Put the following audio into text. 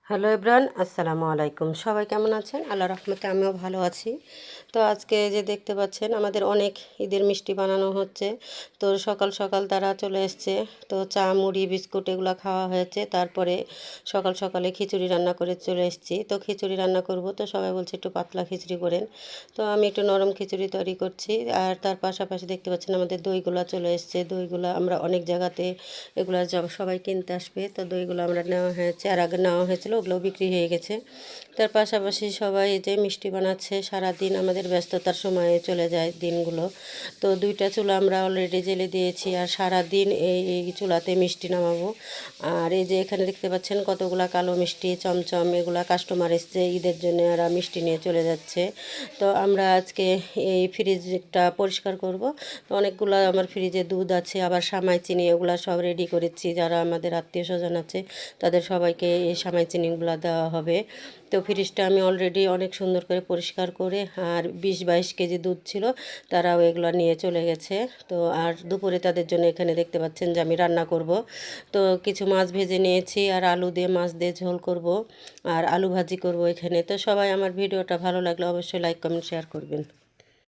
Hello everyone, আসসালামু আলাইকুম। সবাই কেমন আছেন? আল্লাহর রহমতে আমিও ভালো আছি। তো আজকে যে দেখতে পাচ্ছেন আমাদের অনেক ঈদের মিষ্টি বানানো হচ্ছে। তো সকাল সকাল তারা চলে এসছে। তো চা মুড়ি বিস্কুট এগুলো খাওয়া হয়েছে। তারপরে সকাল সকালে খিচুড়ি রান্না করে চলে এসেছি। তো খিচুড়ি রান্না করব, তো সবাই বলছে একটু পাতলা খিচুড়ি করেন। তো আমি একটু নরম খিচুড়ি তৈরি করছি। আর তার পাশাপাশি দেখতে পাচ্ছেন আমাদের দইগুলো চলে এসছে। দইগুলো আমরা অনেক জায়গাতে এগুলো সবাই কিনতে আসবে, তো দইগুলো আমরা নেওয়া হয়েছে, আর আগে নেওয়া হয়েছিল, ওগুলো বিক্রি হয়ে গেছে। তার পাশাপাশি সবাই এই যে মিষ্টি বানাচ্ছে, সারাদিন আমাদের ব্যস্ততার সময়ে চলে যায় দিনগুলো। তো দুইটা চুলা আমরা অলরেডি জেলে দিয়েছি, আর সারাদিন এই চুলাতে মিষ্টি নামাবো। আর এই যে এখানে দেখতে পাচ্ছেন কতগুলা কালো মিষ্টি চমচম, এগুলা কাস্টমার এসছে ঈদের জন্য, আর মিষ্টি নিয়ে চলে যাচ্ছে। তো আমরা আজকে এই ফ্রিজটা পরিষ্কার করব। তো অনেকগুলো আমার ফ্রিজে দুধ আছে, আবার সামাই চিনি এগুলো সব রেডি করেছি। যারা আমাদের আত্মীয় স্বজন আছে তাদের সবাইকে এই সামাই চিনিগুলো দেওয়া হবে। তো ফ্রিজটা আমি অলরেডি অনেক সুন্দর করে পরিষ্কার করে, আর 20-22 কেজি দুধ ছিল, তারাও এগুলো নিয়ে চলে গেছে। তো আর দুপুরে তাদের জন্য এখানে দেখতে পাচ্ছেন যে আমি রান্না করব। তো কিছু মাছ ভেজে নিয়েছি, আর আলু দিয়ে মাছ দিয়ে ঝোল করব, আর আলু ভাজি করব এখানে। তো সবাই আমার ভিডিওটা ভালো লাগলে অবশ্যই লাইক কমেন্ট শেয়ার করবেন।